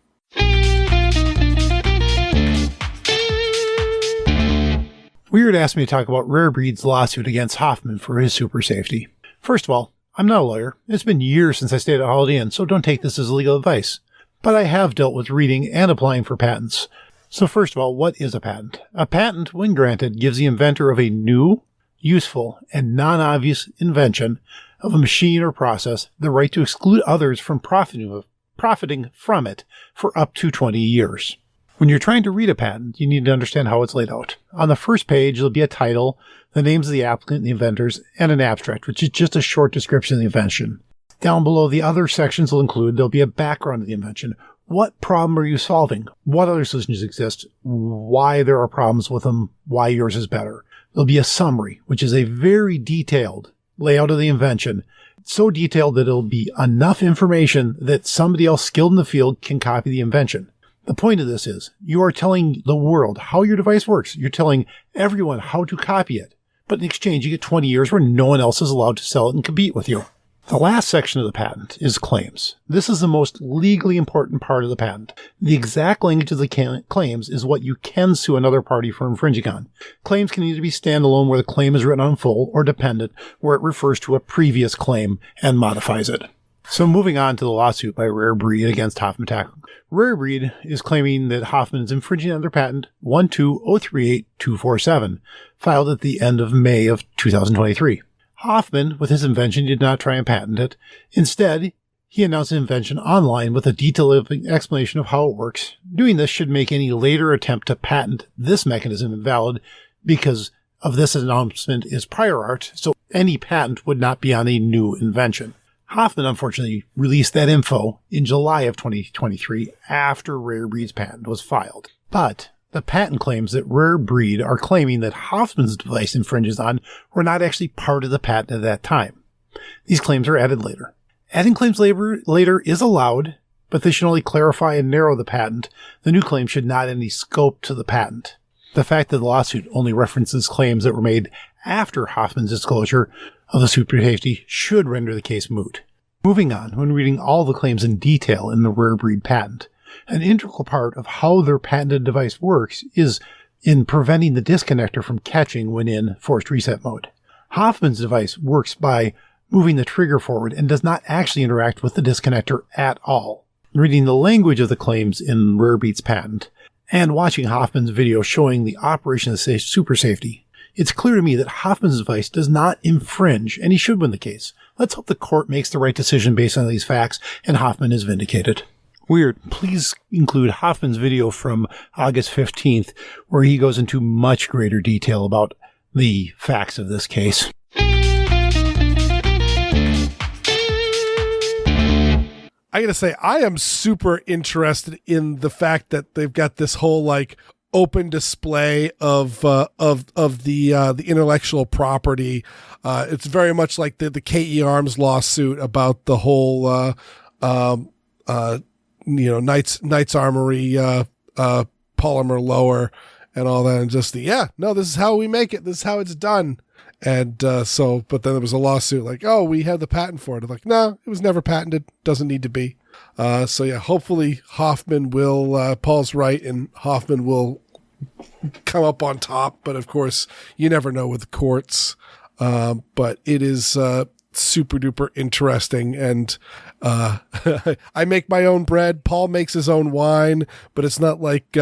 Weer'd asked me to talk about Rare Breed's lawsuit against Hoffman for his super safety. First of all, I'm not a lawyer. It's been years since I stayed at Holiday Inn, so don't take this as legal advice. But I have dealt with reading and applying for patents. So first of all, what is a patent? A patent, when granted, gives the inventor of a new, useful, and non-obvious invention of a machine or process the right to exclude others from profiting from it for up to 20 years. When you're trying to read a patent, you need to understand how it's laid out. On the first page, there'll be a title, the names of the applicant and the inventors, and an abstract, which is just a short description of the invention. Down below, the other sections there'll be a background of the invention. What problem are you solving? What other solutions exist? Why there are problems with them? Why yours is better? There'll be a summary, which is a very detailed layout of the invention. So detailed that it'll be enough information that somebody else skilled in the field can copy the invention. The point of this is, you are telling the world how your device works. You're telling everyone how to copy it. But in exchange, you get 20 years where no one else is allowed to sell it and compete with you. The last section of the patent is claims. This is the most legally important part of the patent. The exact language of the claims is what you can sue another party for infringing on. Claims can either be standalone, where the claim is written on full, or dependent, where it refers to a previous claim and modifies it. So moving on to the lawsuit by Rare Breed against Hoffman Tackle. Rare Breed is claiming that Hoffman is infringing on their patent 12038-247, filed at the end of May of 2023. Hoffman, with his invention, did not try and patent it. Instead, he announced the invention online with a detailed explanation of how it works. Doing this should make any later attempt to patent this mechanism invalid, because of this announcement is prior art, so any patent would not be on a new invention. Hoffman, unfortunately, released that info in July of 2023 after Rare Breed's patent was filed. But The patent claims that Weer'd are claiming that Hoffman's device infringes on were not actually part of the patent at that time. These claims are added later. Adding claims later is allowed, but they should only clarify and narrow the patent. The new claim should not add any scope to the patent. The fact that the lawsuit only references claims that were made after Hoffman's disclosure of the super safety should render the case moot. Moving on, when reading all the claims in detail in the Weer'd patent, an integral part of how their patented device works is in preventing the disconnector from catching when in forced reset mode. Hoffman's device works by moving the trigger forward and does not actually interact with the disconnector at all. Reading the language of the claims in Weer'd's patent and watching Hoffman's video showing the operation of the super safety, it's clear to me that Hoffman's device does not infringe, and he should win the case. Let's hope the court makes the right decision based on these facts, and Hoffman is vindicated. Weer'd, please include Hoffman's video from August 15th, where he goes into much greater detail about the facts of this case. I gotta say, I am super interested in the fact that they've got this whole like open display of the intellectual property. It's very much like the KE Arms lawsuit about the whole Knight's Armory polymer lower and all that, and just this is how we make it. This is how it's done. And but then there was a lawsuit like, oh, we have the patent for it. I'm like, no, it was never patented. Doesn't need to be. Hopefully Hoffman will, Paul's right, and Hoffman will come up on top. But of course, you never know with the courts. But it is super duper interesting. And I make my own bread. Paul makes his own wine, but it's not like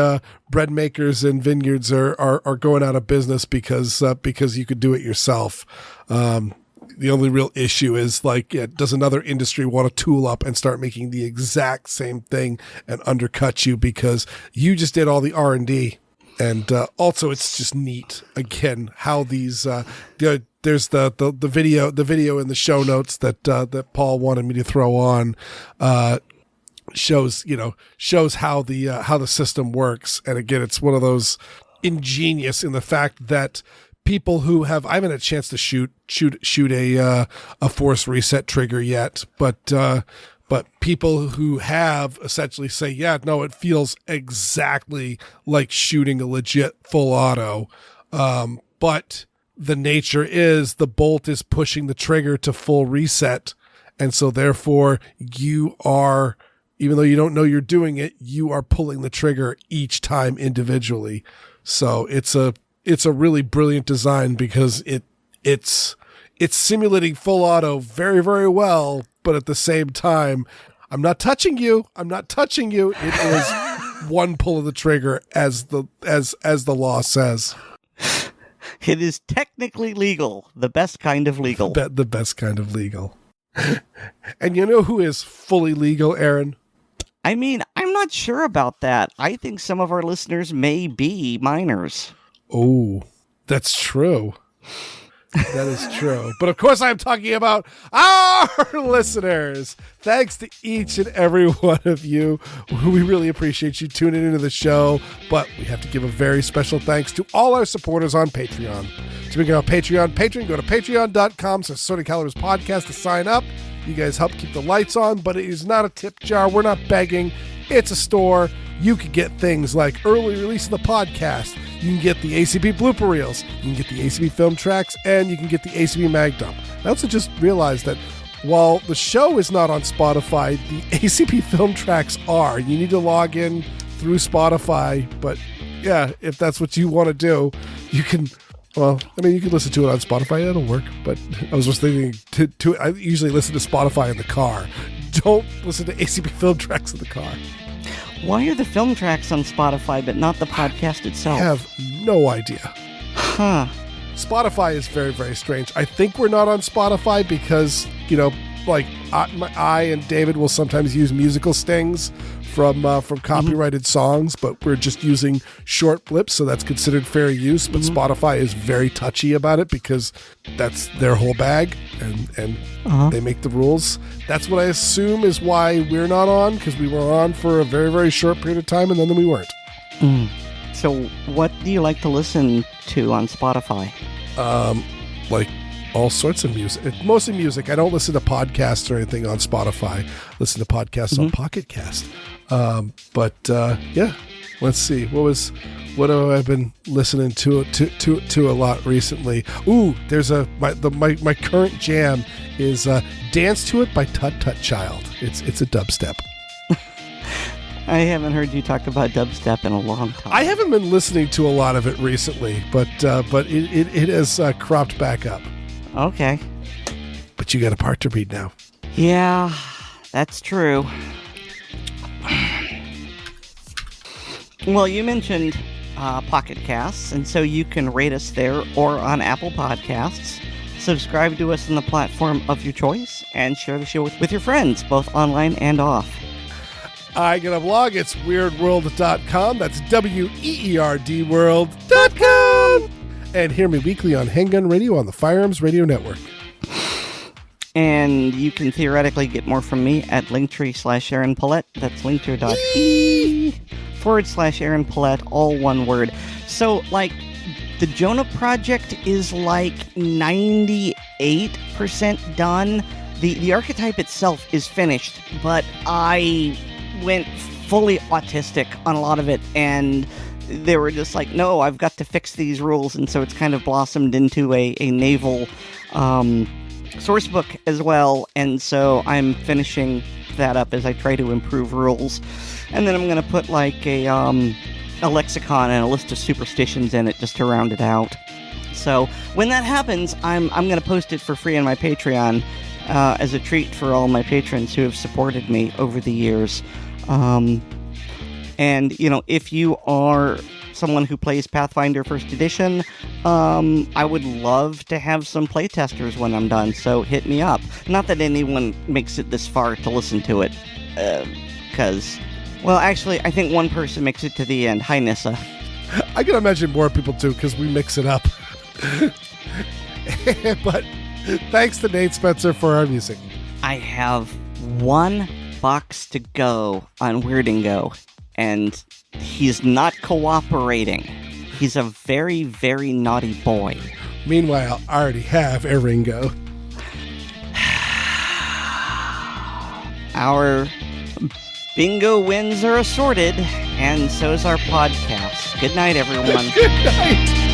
bread makers and vineyards are going out of business because you could do it yourself. The only real issue is does another industry want to tool up and start making the exact same thing and undercut you because you just did all the R&D? And also, it's just neat again how these there's the video in the show notes that Paul wanted me to throw on shows how the system works. And again, it's one of those ingenious in the fact that people who I haven't had a chance to shoot a force reset trigger yet, but people who have essentially say, yeah, no, it feels exactly like shooting a legit full auto. But the nature is the bolt is pushing the trigger to full reset. And so therefore you are, even though you don't know you're doing it, you are pulling the trigger each time individually. So it's a really brilliant design because it's simulating full auto very, very well. But at the same time, I'm not touching you. It is one pull of the trigger as the law says. It is technically legal. The best kind of legal. The best kind of legal. And you know who is fully legal, Aaron? I mean, I'm not sure about that. I think some of our listeners may be minors. Oh, that's true. That is true. But of course, I'm talking about our listeners. Thanks to each and every one of you. We really appreciate you tuning into the show. But we have to give a very special thanks to all our supporters on Patreon. To begin our Patreon, go to patreon.com/Assorted Calibers Podcast to sign up. You guys help keep the lights on, but it is not a tip jar. We're not begging. It's a store. You can get things like early release of the podcast. You can get the ACB blooper reels. You can get the ACB film tracks, and you can get the ACB mag dump. I also just realized that while the show is not on Spotify, the ACB film tracks are. You need to log in through Spotify, but yeah, if that's what you want to do, you can. Well, I mean, you can listen to it on Spotify. It'll work. But I was just thinking, I usually listen to Spotify in the car. Don't listen to ACB film tracks in the car. Why are the film tracks on Spotify but not the podcast itself? I have no idea. Huh. Spotify is very, very strange. I think we're not on Spotify because, I and David will sometimes use musical stings from copyrighted songs, but we're just using short blips, so that's considered fair use. But Spotify is very touchy about it because that's their whole bag, and they make the rules. That's what I assume is why we're not on, because we were on for a very, very short period of time, and then we weren't. So what do you like to listen to on Spotify? Like all sorts of music. It's mostly music. I don't listen to podcasts or anything on Spotify. Listen to podcasts on Pocket Cast. Yeah. Let's see. What have I been listening to a lot recently? Ooh, there's my current jam is Dance to It by Tut Tut Child. It's a dubstep. I haven't heard you talk about dubstep in a long time. I haven't been listening to a lot of it recently, but it has cropped back up. Okay. But you got a part to read now. Yeah, that's true. Well, you mentioned Pocket Casts, and so you can rate us there or on Apple Podcasts. Subscribe to us on the platform of your choice, and share the show with your friends, both online and off. I got a blog. It's weerdworld.com. That's WEERD world.com. And hear me weekly on Handgun Radio on the Firearms Radio Network. And you can theoretically get more from me at linktree/Aaron Paulette. That's linktree.ee/Aaron Paulette, all one word. So, like, the Jonah project is like 98% done. The archetype itself is finished, but I went fully autistic on a lot of it, and they were just like, no, I've got to fix these rules, and so it's kind of blossomed into a naval source book as well, and so I'm finishing that up as I try to improve rules, and then I'm going to put like a lexicon and a list of superstitions in it just to round it out. So when that happens, I'm going to post it for free on my Patreon as a treat for all my patrons who have supported me over the years. And, you know, if you are someone who plays Pathfinder First Edition, I would love to have some playtesters when I'm done, so hit me up. Not that anyone makes it this far to listen to it, because, well, actually, I think one person makes it to the end. Hi, Nissa. I can imagine more people too, because we mix it up. But thanks to Nate Spencer for our music. I have one box to go on Weer'd & Go, and he's not cooperating. He's a very, very naughty boy. Meanwhile, I already have a Ringo. Our bingo wins are assorted, and so's our podcast. Good night, everyone. Good night.